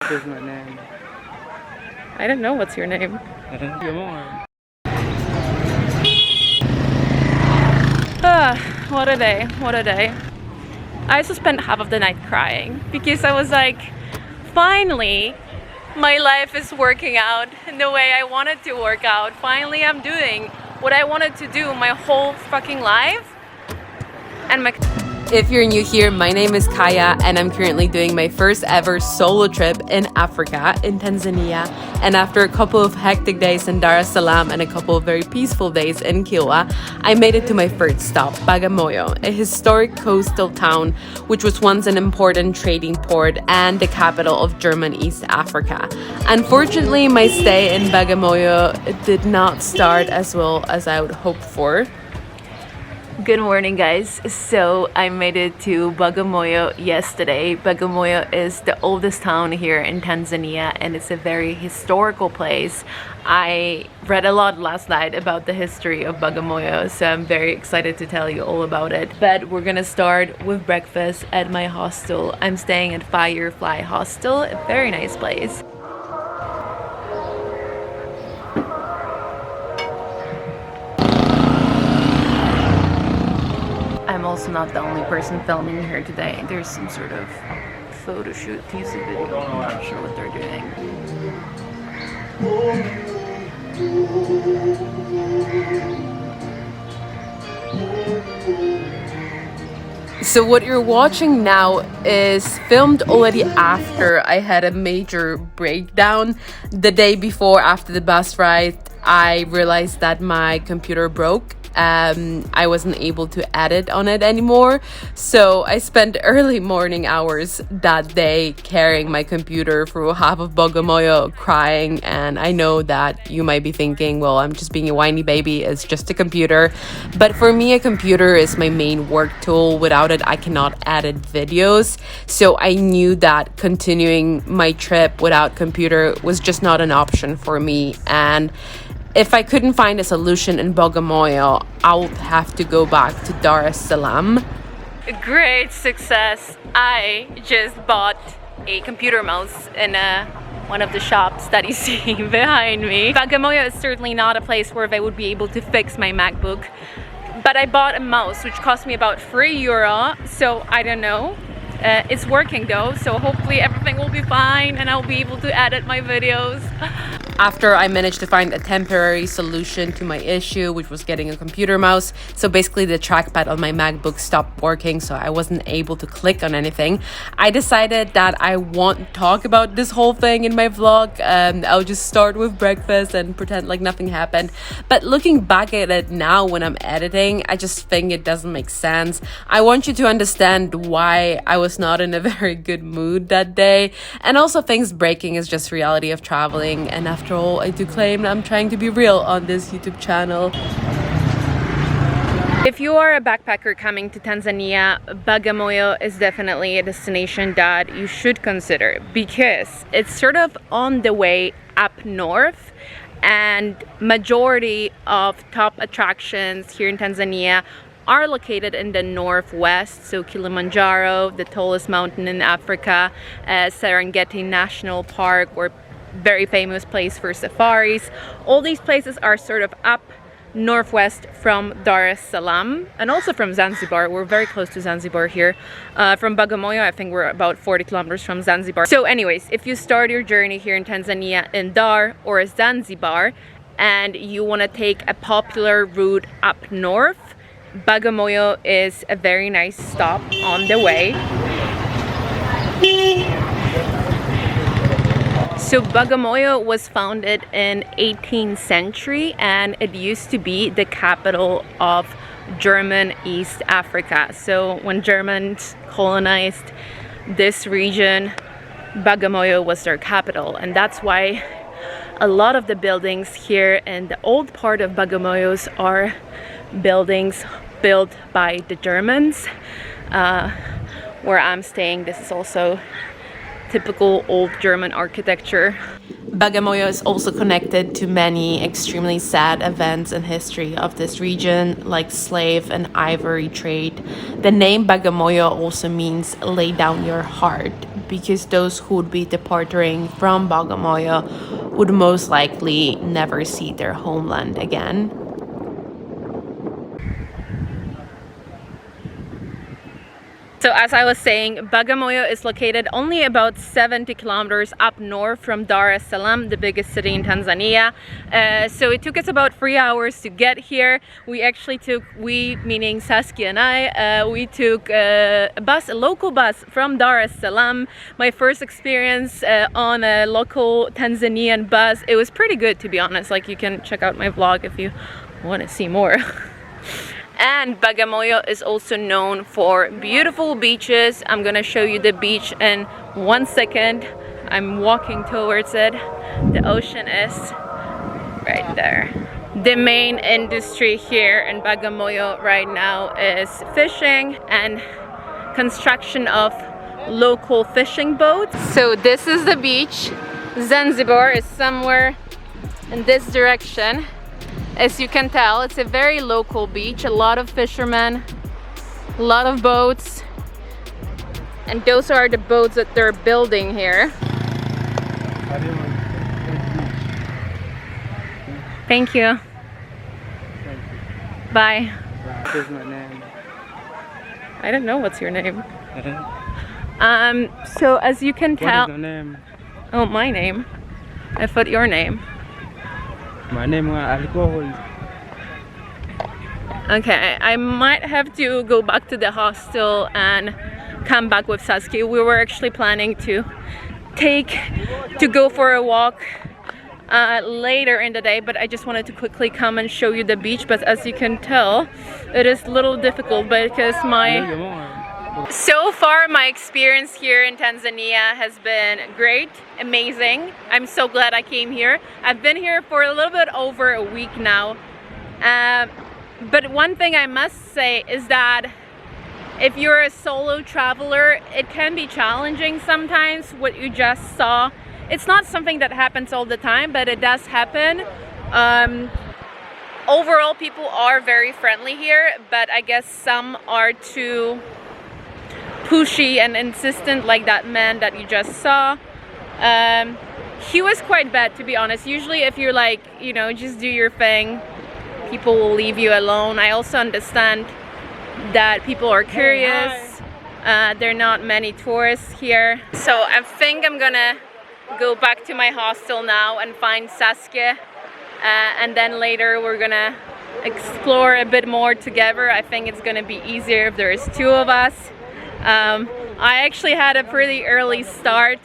What is my name? I don't know what's your name. What a day, what a day. I also spent half of the night crying because I was like, finally, my life is working out in the way I wanted to work out. Finally, I'm doing what I wanted to do my whole fucking life. And if you're new here, my name is Kaja and I'm currently doing my first ever solo trip in Africa, in Tanzania. And after a couple of hectic days in Dar es Salaam and a couple of very peaceful days in Kilwa, I made it to my first stop, Bagamoyo, a historic coastal town which was once an important trading port and the capital of German East Africa. Unfortunately, my stay in Bagamoyo did not start as well as I would hope for. Good morning, guys. So I made it to Bagamoyo yesterday. Bagamoyo is the oldest town here in Tanzania and it's a very historical place. I read a lot last night about the history of Bagamoyo, so I'm very excited to tell you all about it. But we're gonna start with breakfast at my hostel. I'm staying at Firefly Hostel, a very nice place. I'm also not the only person filming here today. There's some sort of photo shoot, music video. I'm not sure what they're doing. So what you're watching now is filmed already after I had a major breakdown. The day before, after the bus ride, I realized that my computer broke. I wasn't able to edit on it anymore, so I spent early morning hours that day carrying my computer through half of Bagamoyo crying. And I know that you might be thinking, well, I'm just being a whiny baby, it's just a computer. But for me, a computer is my main work tool. Without it, I cannot edit videos. So I knew that continuing my trip without computer was just not an option for me. And if I couldn't find a solution in Bagamoyo, I would have to go back to Dar es Salaam. Great success. I just bought a computer mouse in one of the shops that you see behind me. Bagamoyo is certainly not a place where they would be able to fix my MacBook, but I bought a mouse which cost me about €3, so I don't know. It's working though, so hopefully everything will be fine and I'll be able to edit my videos. After I managed to find a temporary solution to my issue, which was getting a computer mouse. So basically the trackpad on my MacBook stopped working, so I wasn't able to click on anything. I decided that I won't talk about this whole thing in my vlog. I'll just start with breakfast and pretend like nothing happened. But looking back at it now when I'm editing, I just think it doesn't make sense. I want you to understand why I was not in a very good mood that day. And also things breaking is just reality of traveling. And after all, I do claim I'm trying to be real on this YouTube channel. If you are a backpacker coming to Tanzania, Bagamoyo is definitely a destination that you should consider because it's sort of on the way up north, and majority of top attractions here in Tanzania are located in the northwest. So Kilimanjaro, the tallest mountain in Africa, Serengeti National Park, or very famous place for safaris. All these places are sort of up northwest from Dar es Salaam and also from Zanzibar. We're very close to Zanzibar here. From Bagamoyo, I think we're about 40 kilometers from Zanzibar. So anyways, if you start your journey here in Tanzania in Dar or Zanzibar and you want to take a popular route up north, Bagamoyo is a very nice stop on the way. So Bagamoyo was founded in 18th century and it used to be the capital of German East Africa. So when Germans colonized this region, Bagamoyo was their capital, and that's why a lot of the buildings here in the old part of Bagamoyo are buildings built by the Germans. Where I'm staying, this is also typical old German architecture. Bagamoyo is also connected to many extremely sad events in history of this region, like slave and ivory trade. The name Bagamoyo also means lay down your heart, because those who would be departing from Bagamoyo would most likely never see their homeland again. So as I was saying, Bagamoyo is located only about 70 kilometers up north from Dar es Salaam, the biggest city in Tanzania. So it took us about 3 hours to get here. We meaning Saskia and I, we took a local bus from Dar es Salaam. My first experience on a local Tanzanian bus. It was pretty good, to be honest. Like, you can check out my vlog if you want to see more. And Bagamoyo is also known for beautiful beaches. I'm gonna show you the beach in 1 second. I'm walking towards it. The ocean is right there. The main industry here in Bagamoyo right now is fishing and construction of local fishing boats. So this is the beach. Zanzibar is somewhere in this direction. As you can tell, it's a very local beach, a lot of fishermen, a lot of boats, and those are the boats that they're building here. Thank you. Bye. What is my name? I don't know what's your name. So as you can tell... What is your name? Oh, my name? I thought your name. My name is alcohol. Okay, I might have to go back to the hostel and come back with Saskia. We were actually planning to go for a walk later in the day, but I just wanted to quickly come and show you the beach. But as you can tell, it is a little difficult because so far my experience here in Tanzania has been great, amazing. I'm so glad I came here. I've been here for a little bit over a week now. But one thing I must say is that if you're a solo traveler, it can be challenging sometimes what you just saw. It's not something that happens all the time, but it does happen. Overall, people are very friendly here, but I guess some are too pushy and insistent, like that man that you just saw. He was quite bad, to be honest. Usually if you're like, you know, just do your thing, people will leave you alone. I also understand that people are curious. There are not many tourists here. So I think I'm gonna go back to my hostel now and find Saskia. And then later we're gonna explore a bit more together. I think it's gonna be easier if there's two of us. I actually had a pretty early start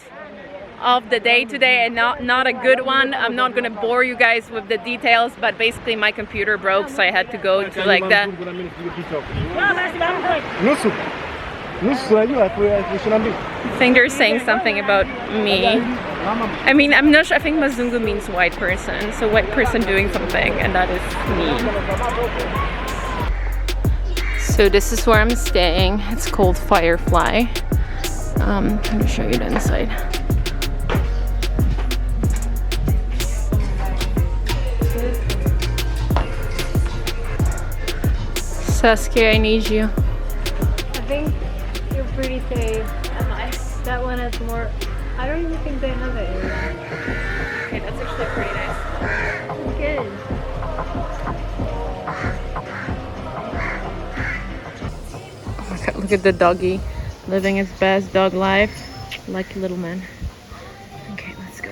of the day today, and not a good one. I'm not gonna bore you guys with the details, but basically my computer broke, so I had to go to like the... I think they're saying something about me. I mean, I'm not sure. I think Mazungu means white person, so white person doing something, and that is me. So this is where I'm staying. It's called Firefly. Let me show you the inside. Saskia, I need you. I think you're pretty safe. Am I? That one has more. I don't even think they have it here. Okay, that's actually pretty nice. Good. Oh my god, look at the doggy living his best dog life. Lucky little man. Okay, let's go.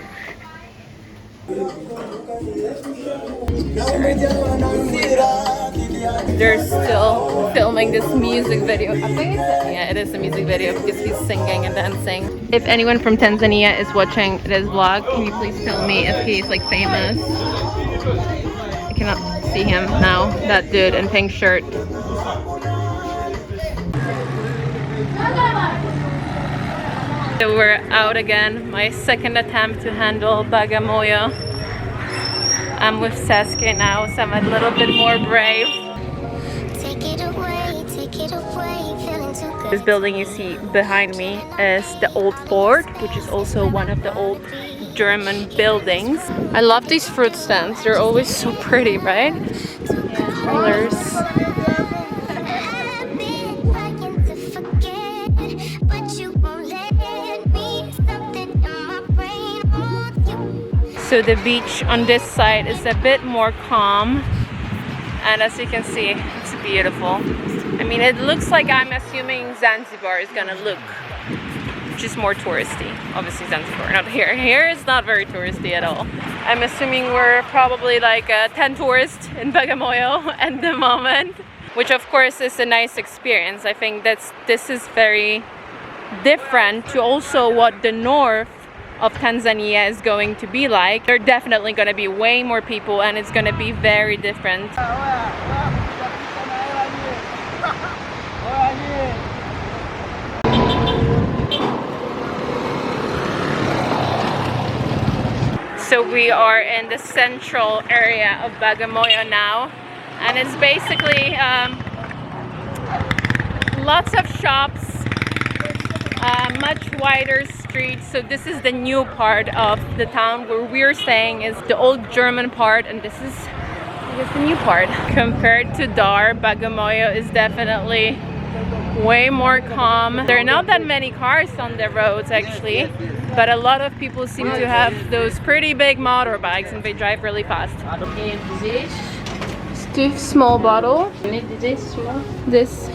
They're still filming this music video. I think it is a music video because he's singing and dancing. If anyone from Tanzania is watching this vlog, can you please tell me if he's like famous? I cannot see him now. That dude in pink shirt. So we're out again. My second attempt to handle Bagamoyo. I'm with Saskia now, so I'm a little bit more brave. This building you see behind me is the old fort, which is also one of the old German buildings. I love these fruit stands. They're always so pretty, right? The colors. So the beach on this side is a bit more calm, and as you can see, it's beautiful. I mean, it looks like, I'm assuming Zanzibar is gonna look just more touristy. Obviously Zanzibar, not here. Here is not very touristy at all. I'm assuming we're probably like 10 tourists in Bagamoyo at the moment, which of course is a nice experience. I think this is very different to also what the north of Tanzania is going to be like. There are definitely going to be way more people, and it's going to be very different. So we are in the central area of Bagamoyo now, and it's basically lots of shops, much wider streets. So this is the new part of the town. Where we're staying is the old German part, and this is, I guess, the new part. Compared to Dar, Bagamoyo is definitely way more calm. There are not that many cars on the roads actually, but a lot of people seem to have those pretty big motorbikes, and they drive really fast. Stiff small bottle. This.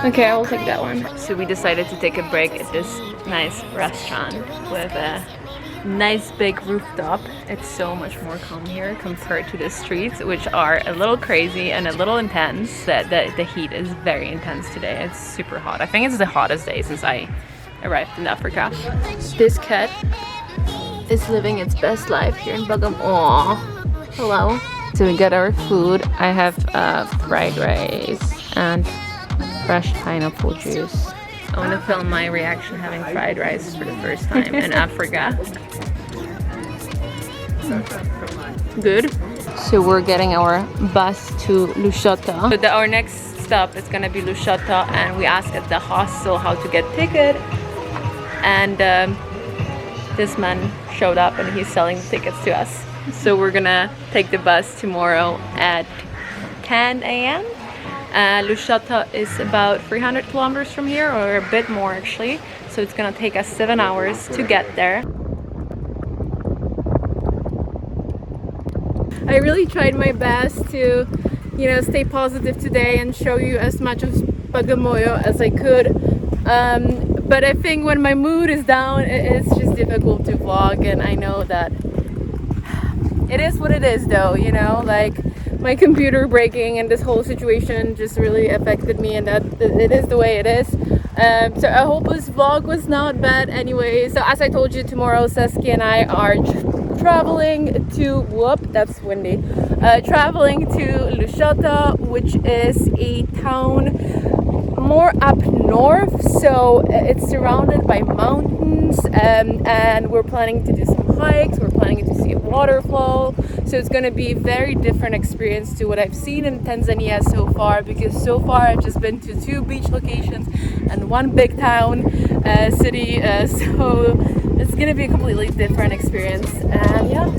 Okay, I will take that one. So we decided to take a break at this nice restaurant with a nice big rooftop. It's so much more calm here compared to the streets, which are a little crazy and a little intense. The heat is very intense today. It's super hot. I think it's the hottest day since I arrived in Africa. This cat is living its best life here in Bagamoyo. Aww. Hello. So we got our food. I have fried rice and fresh pineapple juice. I want to film my reaction having fried rice for the first time in Africa. Good. So we're getting our bus to Lushoto. So our next stop is gonna be Lushoto, and we asked at the hostel how to get ticket, and this man showed up and he's selling the tickets to us. So we're gonna take the bus tomorrow at 10 a.m. Lushoto is about 300 kilometers from here, or a bit more actually. So it's gonna take us 7 hours to get there. I really tried my best to, you know, stay positive today and show you as much of Bagamoyo as I could. But I think when my mood is down, it's just difficult to vlog, and I know that it is what it is though, you know, like my computer breaking and this whole situation just really affected me, and that it is the way it is. So I hope this vlog was not bad anyway. So as I told you, tomorrow Saskia and I are traveling to, whoop, that's windy, traveling to Lushoto, which is a town more up north, so it's surrounded by mountains, and we're planning to do some hikes, we're planning to see a waterfall. So it's going to be a very different experience to what I've seen in Tanzania so far, because so far I've just been to 2 beach locations and 1 big town city, so it's going to be a completely different experience. And yeah.